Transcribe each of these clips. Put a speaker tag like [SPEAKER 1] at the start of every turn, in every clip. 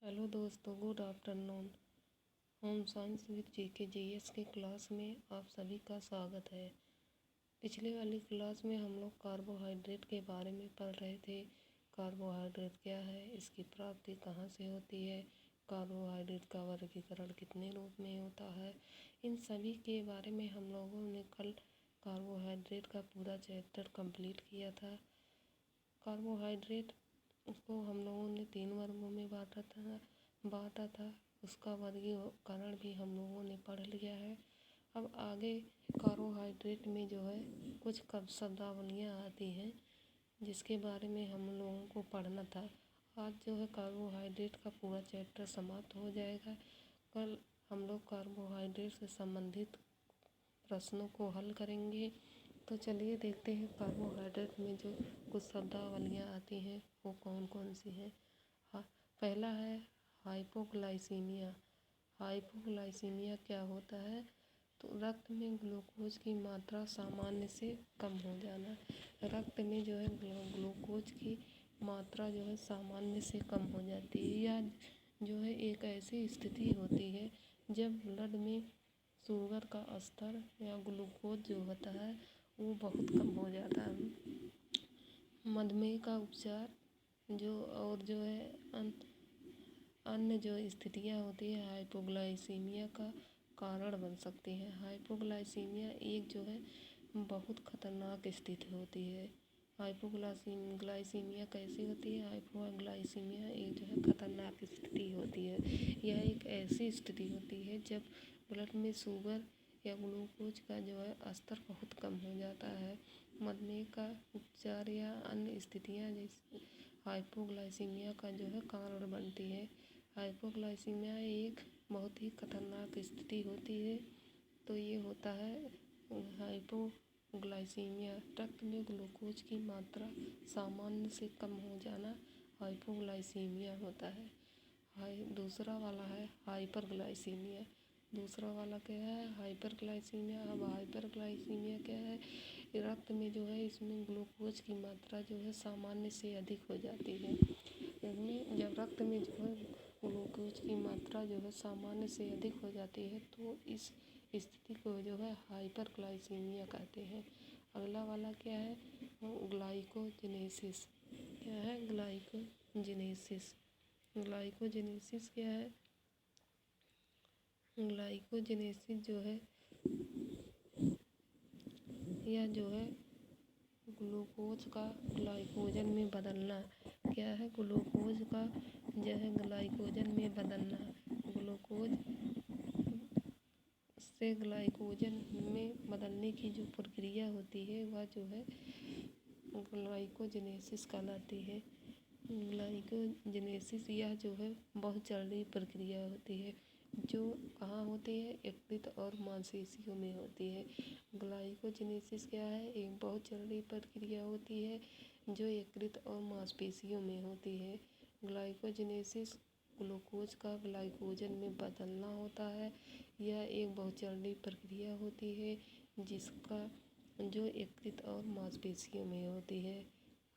[SPEAKER 1] Hello दोस्तों, good afternoon. Home science with GK GS के class में आप सभी का स्वागत है। पिछले वाली क्लास में हम लोग कार्बोहाइड्रेट के बारे में पढ़ रहे थे। कार्बोहाइड्रेट क्या है, इसकी प्राप्ति कहाँ से होती है, कार्बोहाइड्रेट का वर्गीकरण कितने रूप में होता है, इन सभी के बारे में हम लोगों ने कल कार्बोहाइड्रेट का पूरा चैप्टर कंप्लीट किया था। कार्बोहाइड्रेट उसको हम लोगों ने 3 वर्गों में बांटा था। उसका वर्गीकरण भी हम लोगों ने पढ़ लिया है। अब आगे कार्बोहाइड्रेट में जो है कुछ शब्दावलियाँ आती हैं जिसके बारे में हम लोगों को पढ़ना था। आज जो है कार्बोहाइड्रेट का पूरा चैप्टर समाप्त हो जाएगा। कल हम लोग कार्बोहाइड्रेट से संबंधित प्रश्नों को हल करेंगे। तो चलिए देखते हैं कार्बोहाइड्रेट में जो कुछ शब्दावलियाँ आती हैं वो कौन कौन सी हैं। पहला है हाइपोग्लाइसीमिया। हाइपोग्लाइसीमिया क्या होता है, तो रक्त में ग्लूकोज की मात्रा सामान्य से कम हो जाना। रक्त में जो है ग्लूकोज की मात्रा जो है सामान्य से कम हो जाती है। यह जो है एक ऐसी स्थिति होती है जब ब्लड में शुगर का स्तर या ग्लूकोज जो होता है वो बहुत कम हो जाता है। मधुमेह का उपचार जो है अन्य जो स्थितियाँ होती है हाइपोग्लाइसीमिया का कारण बन सकती हैं। हाइपोग्लाइसीमिया एक जो है बहुत खतरनाक स्थिति होती है। हाइपोग्लाइसीमिया कैसी होती है? हाइपोग्लाइसीमिया एक जो है खतरनाक स्थिति होती है। यह एक ऐसी स्थिति होती है जब ब्लड में शुगर या ग्लूकोज का जो है स्तर बहुत कम हो जाता है। मधुमेह का उपचार या अन्य स्थितियाँ जैसे हाइपोग्लाइसीमिया का जो है कारण बनती है। हाइपोग्लाइसीमिया एक बहुत ही खतरनाक स्थिति होती है। तो ये होता है हाइपोग्लाइसीमिया, रक्त में ग्लूकोज की मात्रा सामान्य से कम हो जाना हाइपोग्लाइसीमिया होता है। दूसरा वाला है हाइपरग्लाइसीमिया। दूसरा वाला क्या है? हाइपरग्लाइसीमिया। अब हाइपरग्लाइसीमिया क्या है? रक्त में जो है इसमें ग्लूकोज की मात्रा जो है सामान्य से अधिक हो जाती है। इसमें जब रक्त में जो है ग्लूकोज की मात्रा जो है सामान्य से अधिक हो जाती है तो इस स्थिति को जो है हाइपरग्लाइसीमिया कहते हैं। अगला वाला क्या है? ग्लाइकोजेनेसिस। क्या है? ग्लाइकोजेनेसिस। ग्लाइकोजेनेसिस क्या है? ग्लाइकोजेनेसिस जो है यह जो है ग्लूकोज का ग्लाइकोजन में बदलना। क्या है? ग्लूकोज का जो है ग्लाइकोजन में बदलना। ग्लूकोज से ग्लाइकोजन में बदलने की जो प्रक्रिया होती है वह जो है ग्लाइकोजेनेसिस कहलाती है। ग्लाइकोजेनेसिस यह जो है बहुत जल्दी प्रक्रिया होती है जो कहाँ होती है? यकृत और मांसपेशियों में होती है। ग्लाइकोजेनेसिस क्या है? एक बहुत जल्दी प्रक्रिया होती है जो यकृत और मांसपेशियों में होती है। ग्लाइकोजेनेसिस ग्लूकोज का ग्लाइकोजन में बदलना होता है। यह एक बहुत जल्दी प्रक्रिया होती है जिसका जो यकृत और मांसपेशियों में होती है।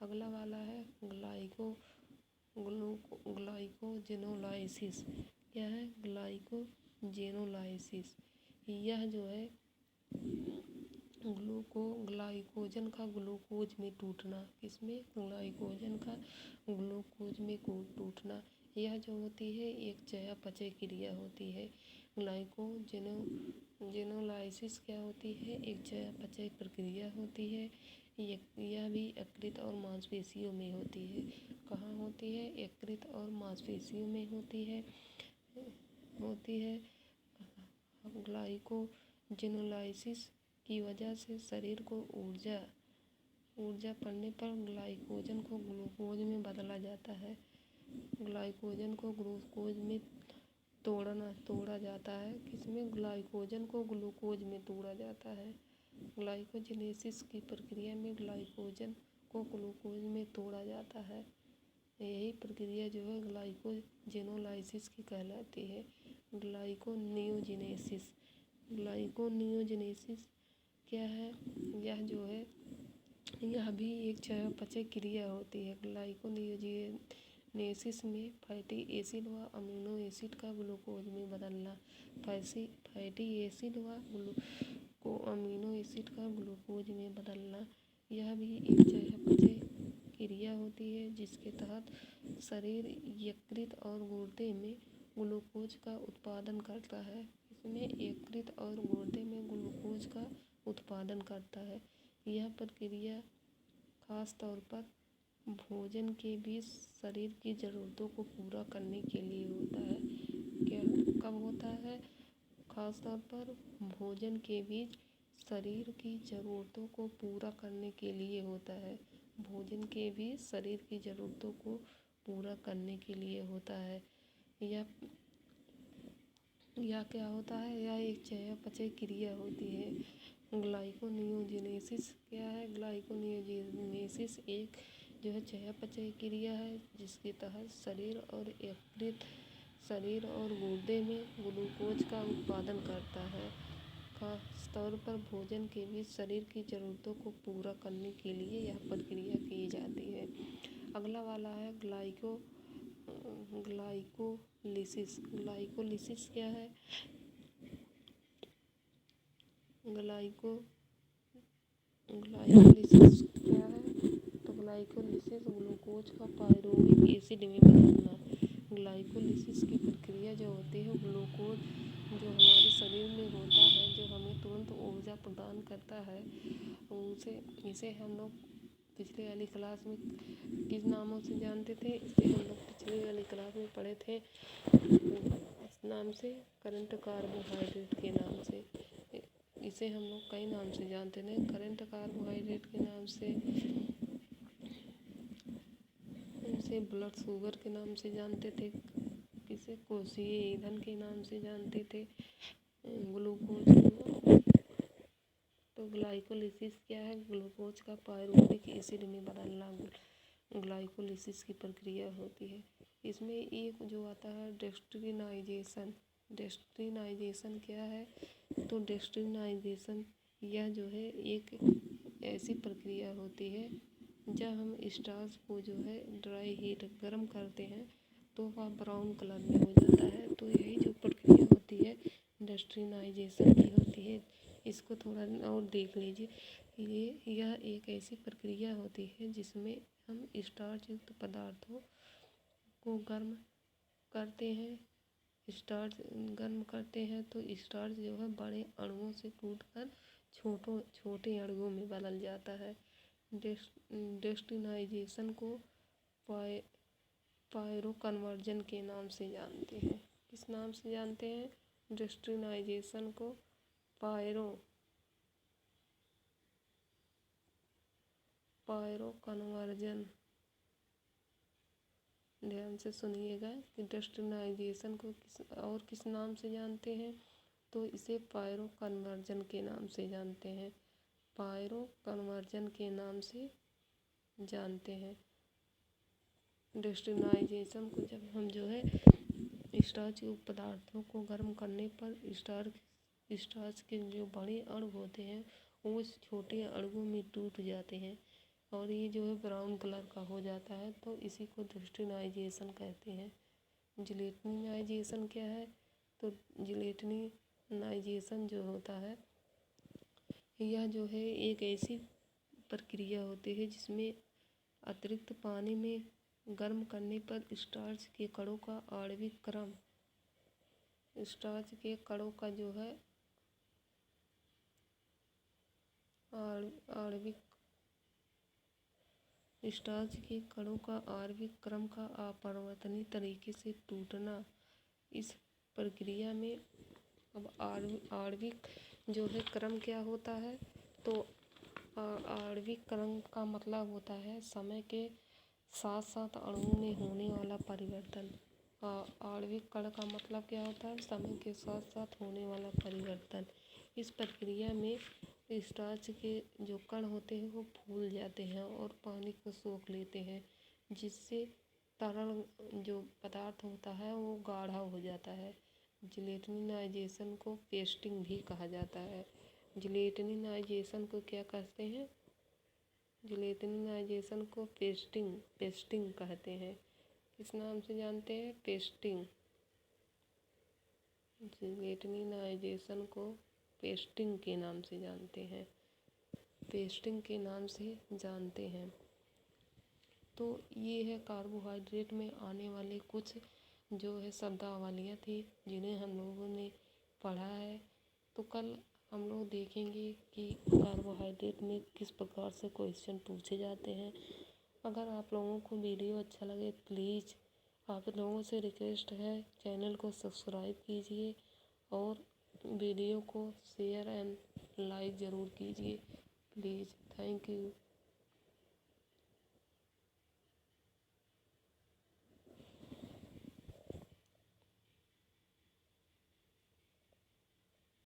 [SPEAKER 1] अगला वाला है ग्लाइकोजेनोलाइसिस। क्या है? ग्लाइकोजेनोलाइसिस। यह जो है ग्लाइकोजन का ग्लूकोज में टूटना। किसमें? ग्लाइकोजन का ग्लूकोज में टूटना। यह जो होती है एक चयापचय क्रिया होती है। ग्लाइकोजेनोलाइसिस क्या होती है? एक चयापचय प्रक्रिया होती है। यह भी यकृत और मांसपेशियों में होती है। कहाँ होती है? यकृत और मांसपेशियों में होती है। ग्लाइकोजेनोलाइसिस की वजह से शरीर को ऊर्जा पड़ने पर ग्लाइकोजन को ग्लूकोज में बदला जाता है। ग्लाइकोजन को ग्लूकोज में तोड़ा जाता है। किसमें? ग्लाइकोजन को ग्लूकोज में तोड़ा जाता है। ग्लाइकोजेनेसिस की प्रक्रिया में ग्लाइकोजन को ग्लूकोज में तोड़ा जाता है। यही प्रक्रिया जो है ग्लाइकोजेनोलाइसिस की कहलाती है। ग्लाइकोनियोजेनेसिस। ग्लाइकोनियोजेनेसिस क्या है? यह जो है यह भी एक चयापचय क्रिया होती है। नेसिस में फैटी एसिड व अमीनो एसिड का ग्लूकोज में बदलना। फैटी एसिड व को अमीनो एसिड का ग्लूकोज में बदलना, यह भी एक चयापचय क्रिया होती है जिसके तहत शरीर यकृत और गुर्दे में ग्लूकोज का उत्पादन करता है। इसमें यकृत और गुर्दे में ग्लूकोज का उत्पादन करता है। यह प्रक्रिया खास तौर पर भोजन के बीच शरीर की ज़रूरतों को पूरा करने के लिए होता है। कब होता है? खास तौर पर भोजन के बीच शरीर की ज़रूरतों को पूरा करने के लिए होता है। भोजन के बीच शरीर की ज़रूरतों को पूरा करने के लिए होता है। यह क्या होता है? यह एक चयापचय क्रिया होती है। ग्लाइकोनियोजेनेसिस क्या है? ग्लाइकोनियोजेनेसिस एक जो है चयापचय क्रिया है जिसके तहत शरीर और गुर्दे में ग्लूकोज का उत्पादन करता है। खास तौर पर भोजन के बीच शरीर की ज़रूरतों को पूरा करने के लिए यह प्रक्रिया की जाती है। अगला वाला है ग्लाइकोलिसिस। ग्लाइकोलिसिस क्या है? ग्लाइकोलिसिस क्या है? तो ग्लाइकोलिसिस ग्लूकोज का पायरुविक एसिड में बदलना। ग्लाइकोलिसिस की प्रक्रिया जो होती है, ग्लूकोज जो हमारे शरीर में होता है, जो हमें तुरंत ऊर्जा प्रदान करता है, इसे हम लोग पिछले वाली क्लास में किस नामों से जानते थे? इसे हम लोग पिछले वाली क्लास में पढ़े थे इस नाम से, करंट कार्बोहाइड्रेट के नाम से। इसे हम लोग कई नाम से जानते थे। करंट कार्बोहाइड्रेट के नाम से, इसे ब्लड शुगर के नाम से जानते थे, इसे कोशीय ईंधन के नाम से जानते थे, ग्लूकोज को। तो ग्लाइकोलिसिस क्या है? ग्लूकोज का पायरुविक एसिड में बदलना ग्लाइकोलिसिस की प्रक्रिया होती है। इसमें एक जो आता है डेस्टिनाइजेशन। डेस्टिनाइजेशन क्या है? तो डेस्टिनाइजेशन यह जो है एक ऐसी प्रक्रिया होती है जब हम स्टार्च को जो है ड्राई हीट गर्म करते हैं तो वह ब्राउन कलर में हो जाता है। तो यही जो प्रक्रिया होती है डेस्टिनाइजेशन की होती है। इसको थोड़ा और देख लीजिए। यह एक ऐसी प्रक्रिया होती है जिसमें हम स्टार्च युक्त पदार्थों को गर्म करते हैं। स्टार्च गर्म करते हैं तो स्टार्च जो है बड़े अणुओं से टूटकर छोटे अणुओं में बदल जाता है। डेस्टिनाइजेशन को पायरो कन्वर्जन के नाम से जानते हैं। किस नाम से जानते हैं? डेस्टिनाइजेशन को पायरो कन्वर्जन। ध्यान से सुनिएगा कि डेस्टिनाइजेशन को किस नाम से जानते हैं? तो इसे पायरो कन्वर्जन के नाम से जानते हैं। पायरो कन्वर्जन के नाम से जानते हैं। डेस्टिनाइजेशन को जब हम जो है स्टार्च युक्त पदार्थों को गर्म करने पर स्टार्च के जो बड़े अणु होते हैं वो छोटे अणुओं में टूट जाते हैं और ये जो है ब्राउन कलर का हो जाता है। तो इसी को डेस्टिनाइजेशन कहते हैं। जिलेटिनाइजेशन क्या है? तो जिलेटिनाइजेशन जो होता है यह जो है एक ऐसी प्रक्रिया होती है जिसमें अतिरिक्त पानी में गर्म करने पर स्टार्च के कणों का आणविक क्रम स्टार्च के कणों का जो है स्टार्च के कणों का आणविक क्रम का अपरिवर्तनीय तरीके से टूटना। इस प्रक्रिया में अब आणविक जो है क्रम क्या होता है? तो आणविक क्रम का मतलब होता है समय के साथ साथ अणुओं में होने वाला परिवर्तन। आणविक कण का मतलब क्या होता है? समय के साथ साथ होने वाला परिवर्तन। इस प्रक्रिया में स्टार्च के जो कण होते हैं वो फूल जाते हैं और पानी को सोख लेते हैं, जिससे तरल जो पदार्थ होता है वो गाढ़ा हो जाता है। जिलेटिनाइजेशन को पेस्टिंग भी कहा जाता है। जिलेटिनाइजेशन को क्या कहते हैं? जिलेटिनाइजेशन को पेस्टिंग कहते हैं। किस नाम से जानते हैं? पेस्टिंग। जिलेटिनाइजेशन को पेस्टिंग के नाम से जानते हैं, पेस्टिंग के नाम से जानते हैं। तो ये है कार्बोहाइड्रेट में आने वाले कुछ जो है शब्दावलियाँ थी जिन्हें हम लोगों ने पढ़ा है। तो कल हम लोग देखेंगे कि कार्बोहाइड्रेट में किस प्रकार से क्वेश्चन पूछे जाते हैं। अगर आप लोगों को वीडियो अच्छा लगे प्लीज़ आप लोगों से रिक्वेस्ट है चैनल को सब्सक्राइब कीजिए और वीडियो को शेयर एंड लाइक ज़रूर कीजिए प्लीज़। Thank you.